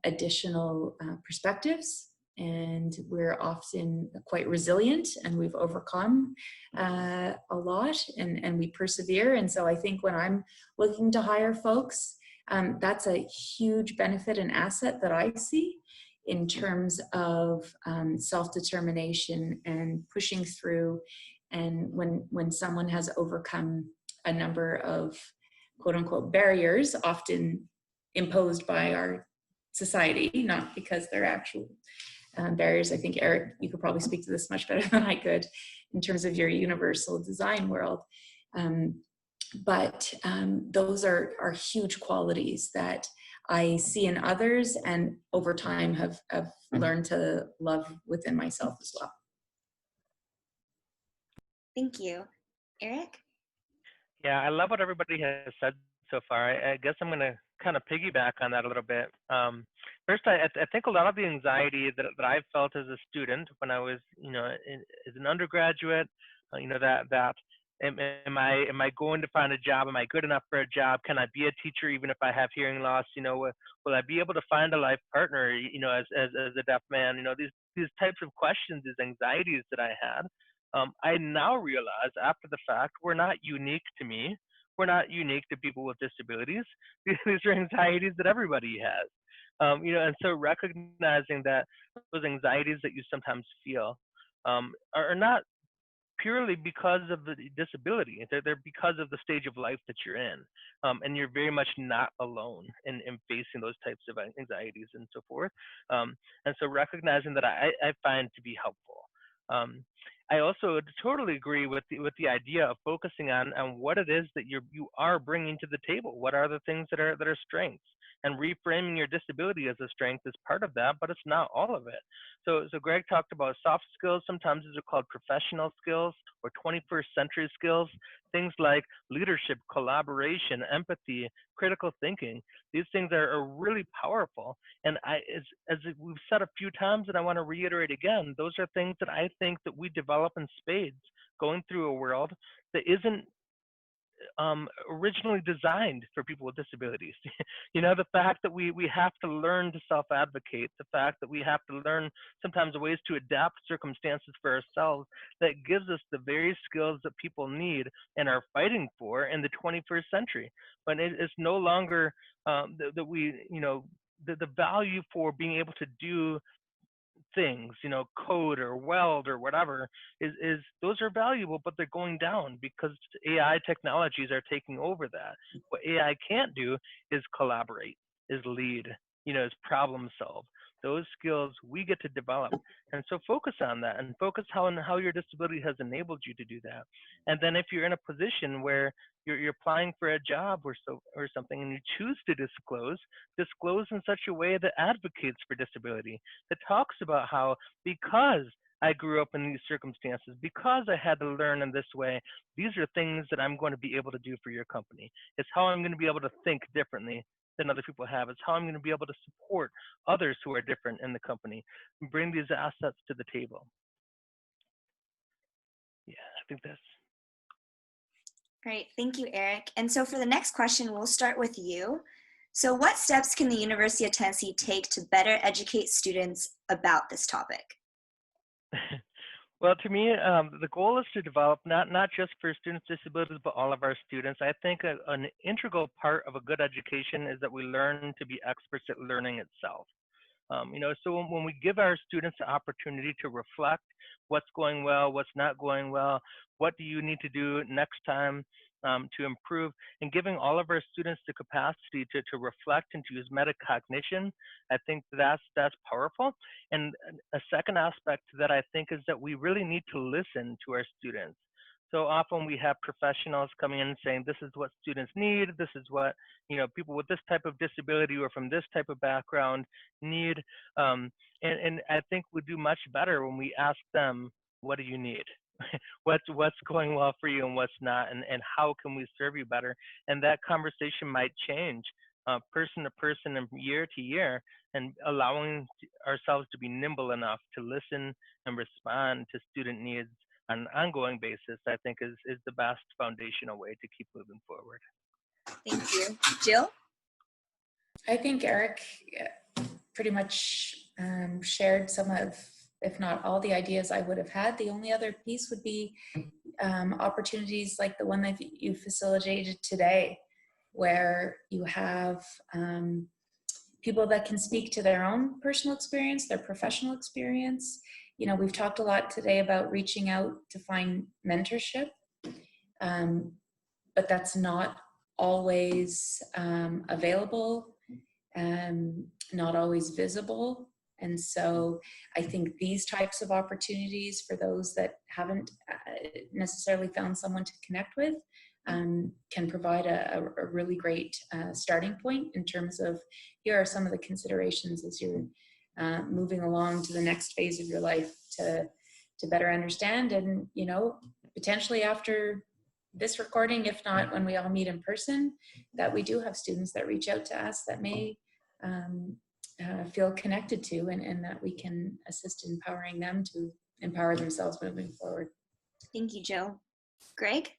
additional perspectives, and we're often quite resilient, and we've overcome a lot, and we persevere. And so I think when I'm looking to hire folks, that's a huge benefit and asset that I see in terms of self-determination and pushing through. And when someone has overcome a number of quote unquote barriers, often imposed by our society, not because they're actual barriers. I think, Eric, you could probably speak to this much better than I could in terms of your universal design world. But those are huge qualities that I see in others, and over time have learned to love within myself as well. Thank you. Eric? Yeah, I love what everybody has said so far. I guess I'm going to kind of piggyback on that a little bit. First, I think a lot of the anxiety that I felt as a student when I was, as an undergraduate, that am I going to find a job? Am I good enough for a job? Can I be a teacher even if I have hearing loss? Will I be able to find a life partner? As a deaf man, these types of questions, these anxieties that I had. I now realize after the fact, we're not unique to me. We're not unique to people with disabilities. These are anxieties that everybody has. And so recognizing that those anxieties that you sometimes feel are not purely because of the disability. They're because of the stage of life that you're in. And you're very much not alone in facing those types of anxieties and so forth. And so recognizing that I find to be helpful. I also totally agree with the idea of focusing on what it is that you are bringing to the table. What are the things that are strengths? And reframing your disability as a strength is part of that, but it's not all of it. So Greg talked about soft skills. Sometimes these are called professional skills or 21st century skills. Things like leadership, collaboration, empathy, critical thinking. These things are really powerful. And as we've said a few times, and I want to reiterate again, those are things that I think that we develop in spades going through a world that isn't originally designed for people with disabilities. The fact that we have to learn to self-advocate, the fact that we have to learn sometimes ways to adapt circumstances for ourselves, that gives us the very skills that people need and are fighting for in the 21st century. But it's no longer that we, the value for being able to do things, code or weld or whatever, is those are valuable, but they're going down because AI technologies are taking over that. What AI can't do is collaborate, is lead, is problem solve. Those skills we get to develop. And so focus on that and focus on how your disability has enabled you to do that. And then if you're in a position where you're applying for a job or something and you choose to disclose in such a way that advocates for disability, that talks about how because I grew up in these circumstances, because I had to learn in this way, these are things that I'm going to be able to do for your company. It's how I'm going to be able to think differently than other people have. It's how I'm going to be able to support others who are different in the company and bring these assets to the table. Yeah, I think that's Great, thank you, Eric. And so for the next question, we'll start with you. So what steps can the University of Tennessee take to better educate students about this topic? Well, to me, the goal is to develop not just for students with disabilities, but all of our students. I think an integral part of a good education is that we learn to be experts at learning itself. So when we give our students the opportunity to reflect what's going well, what's not going well, what do you need to do next time to improve, and giving all of our students the capacity to reflect and to use metacognition, I think that's powerful. And a second aspect to that, I think, is that we really need to listen to our students. So often we have professionals coming in and saying, this is what students need, this is what people with this type of disability or from this type of background need. And I think we do much better when we ask them, what do you need? What's going well for you and what's not, and how can we serve you better? And that conversation might change person to person and year to year, and allowing ourselves to be nimble enough to listen and respond to student needs on an ongoing basis, I think is the best foundational way to keep moving forward. Thank you. Jill? I think Eric pretty much shared some of, if not all, the ideas I would have had. The only other piece would be opportunities like the one that you facilitated today, where you have people that can speak to their own personal experience, their professional experience. We've talked a lot today about reaching out to find mentorship, but that's not always available and not always visible. And so I think these types of opportunities for those that haven't necessarily found someone to connect with can provide a really great starting point in terms of, here are some of the considerations as you're moving along to the next phase of your life to better understand. And, you know, potentially after this recording, if not when we all meet in person, that we do have students that reach out to us that may feel connected to, and that we can assist in empowering them to empower themselves moving forward. Thank you, Jill. Greg?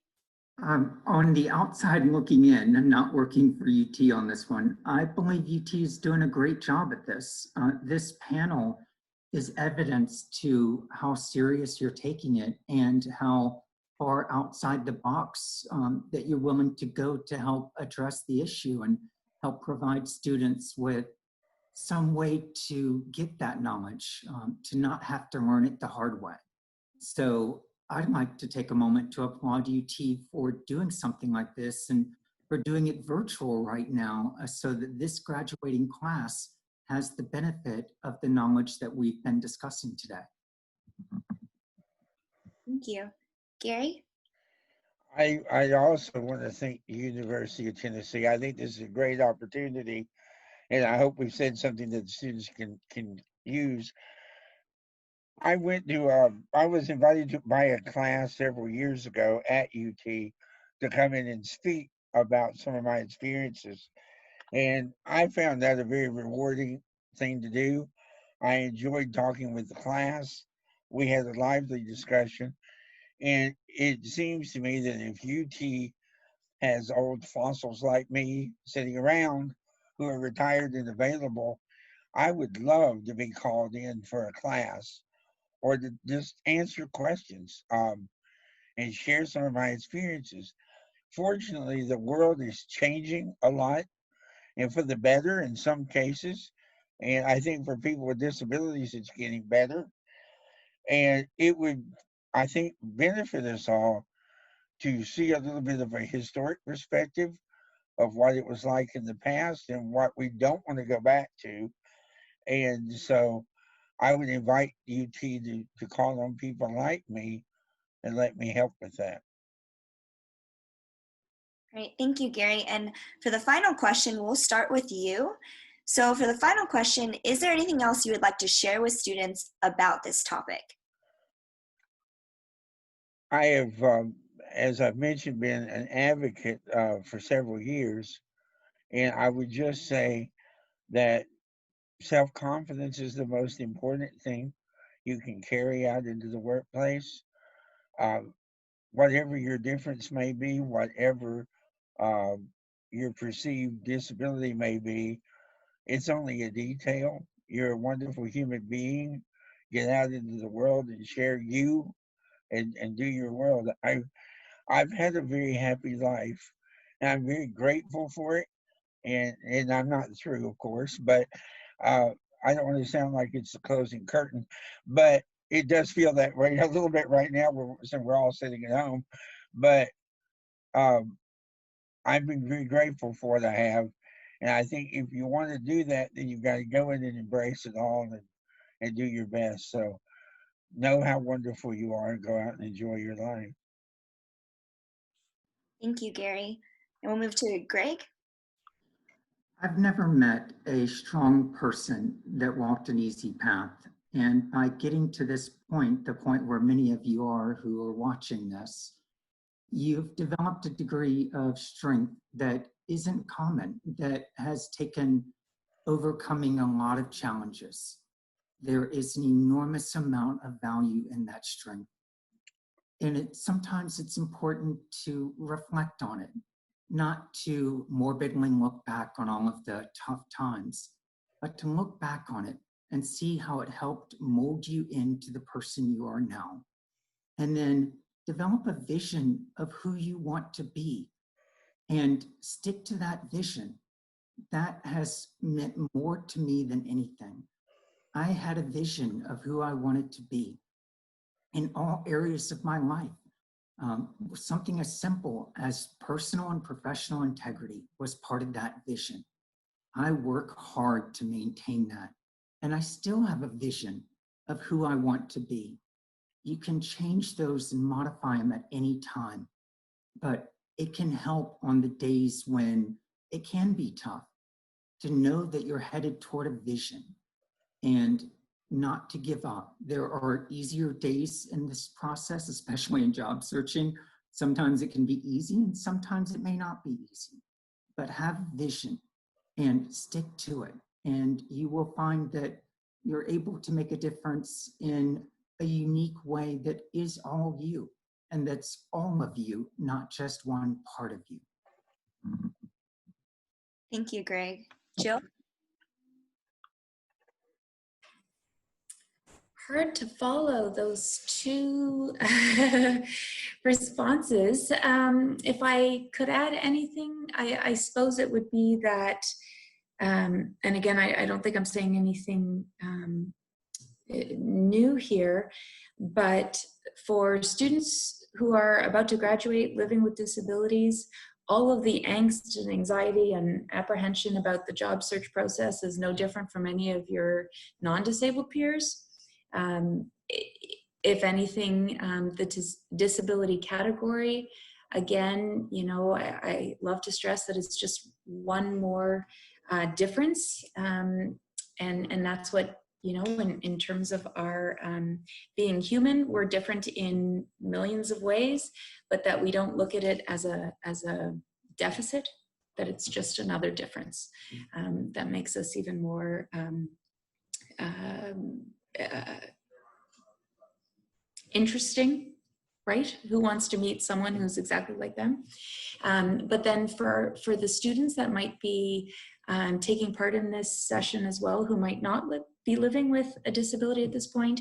On the outside looking in, and not working for UT on this one, I believe UT is doing a great job at this. This panel is evidence to how serious you're taking it and how far outside the box that you're willing to go to help address the issue and help provide students with some way to get that knowledge, to not have to learn it the hard way. So I'd like to take a moment to applaud UT for doing something like this and for doing it virtual right now so that this graduating class has the benefit of the knowledge that we've been discussing today. Thank you. Gary? I also want to thank the University of Tennessee. I think this is a great opportunity, and I hope we've said something that the students can use. I was invited by a class several years ago at UT to come in and speak about some of my experiences. And I found that a very rewarding thing to do. I enjoyed talking with the class. We had a lively discussion. And it seems to me that if UT has old fossils like me sitting around who are retired and available, I would love to be called in for a class or to just answer questions and share some of my experiences. Fortunately, the world is changing a lot and for the better in some cases. And I think for people with disabilities, it's getting better. And it would, I think, benefit us all to see a little bit of a historic perspective of what it was like in the past and what we don't want to go back to. And so I would invite UT to call on people like me and let me help with that. Great, thank you, Gary. And for the final question, we'll start with you. So for the final question, is there anything else you would like to share with students about this topic? I have, as I've mentioned, been an advocate for several years, and I would just say that self-confidence is the most important thing you can carry out into the workplace. Whatever your difference may be, whatever your perceived disability may be, it's only a detail. You're a wonderful human being. Get out into the world and share you and do your world. I've had a very happy life, and I'm very grateful for it. And I'm not through, of course, but I don't want to sound like it's the closing curtain, but it does feel that way a little bit right now. We're all sitting at home, but I've been very grateful for what I have, and I think if you want to do that, then you've got to go in and embrace it all and do your best. So know how wonderful you are and go out and enjoy your life. Thank you, Gary. And we'll move to Greg. I've never met a strong person that walked an easy path. And by getting to this point, the point where many of you are who are watching this, you've developed a degree of strength that isn't common, that has taken overcoming a lot of challenges. There is an enormous amount of value in that strength. And sometimes it's important to reflect on it, not to morbidly look back on all of the tough times, but to look back on it and see how it helped mold you into the person you are now. And then develop a vision of who you want to be and stick to that vision. That has meant more to me than anything. I had a vision of who I wanted to be in all areas of my life. Something as simple as personal and professional integrity was part of that vision. I work hard to maintain that. And I still have a vision of who I want to be. You can change those and modify them at any time. But it can help on the days when it can be tough to know that you're headed toward a vision and not to give up. There are easier days in this process, especially in job searching. Sometimes it can be easy and sometimes it may not be easy, but have vision and stick to it. And you will find that you're able to make a difference in a unique way that is all you, and that's all of you, not just one part of you. Thank you, Greg. Jill? Hard to follow those two responses. If I could add anything, I suppose it would be that, and again, I don't think I'm saying anything new here, but for students who are about to graduate living with disabilities, all of the angst and anxiety and apprehension about the job search process is no different from any of your non-disabled peers. If anything, the disability category, again, you know, I love to stress that it's just one more difference, and that's what, you know, in terms of our being human, we're different in millions of ways, but that we don't look at it as a deficit, that it's just another difference that makes us even more interesting, right? Who wants to meet someone who's exactly like them? But then for the students that might be taking part in this session as well, who might not be living with a disability at this point,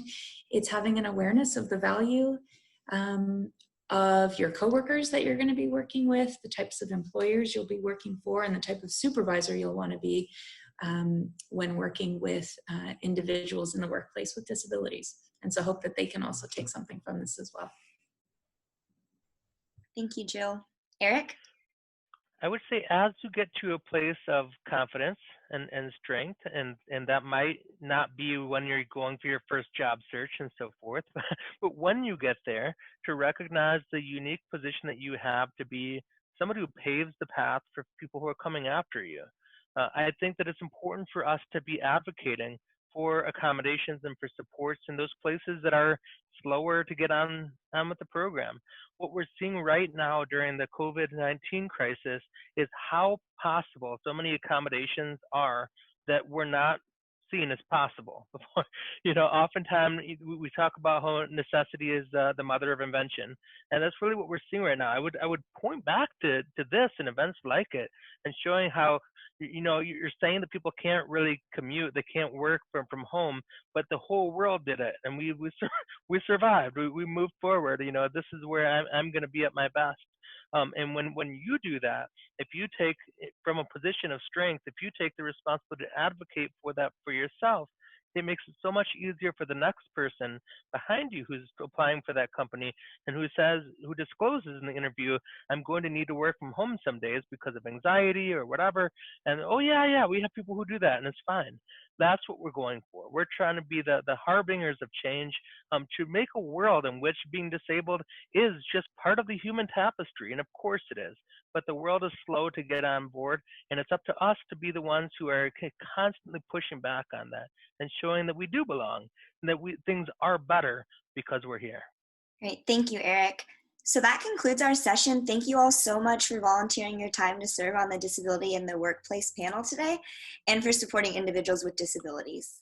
it's having an awareness of the value of your coworkers that you're going to be working with, the types of employers you'll be working for, and the type of supervisor you'll want to be when working with individuals in the workplace with disabilities. And so hope that they can also take something from this as well. Thank you, Jill. Eric? I would say as you get to a place of confidence and strength, and that might not be when you're going through your first job search and so forth, but when you get there, to recognize the unique position that you have to be somebody who paves the path for people who are coming after you. I think that it's important for us to be advocating for accommodations and for supports in those places that are slower to get on with the program. What we're seeing right now during the COVID-19 crisis is how possible so many accommodations are that were not seen as possible before. You know, oftentimes we talk about how necessity is the mother of invention, and that's really what we're seeing right now. I would point back to this and events like it, and showing how, you know, you're saying that people can't really commute, they can't work from home, but the whole world did it, and we survived. We moved forward. You know, this is where I'm going to be at my best. And when you do that, if you take it from a position of strength, if you take the responsibility to advocate for that for yourself, it makes it so much easier for the next person behind you who's applying for that company and who discloses in the interview, I'm going to need to work from home some days because of anxiety or whatever. And oh yeah, we have people who do that and it's fine. That's what we're going for. We're trying to be the harbingers of change, to make a world in which being disabled is just part of the human tapestry. And of course it is, but the world is slow to get on board, and it's up to us to be the ones who are constantly pushing back on that and showing that we do belong and that things are better because we're here. Great, thank you, Eric. So that concludes our session. Thank you all so much for volunteering your time to serve on the Disability in the Workplace panel today and for supporting individuals with disabilities.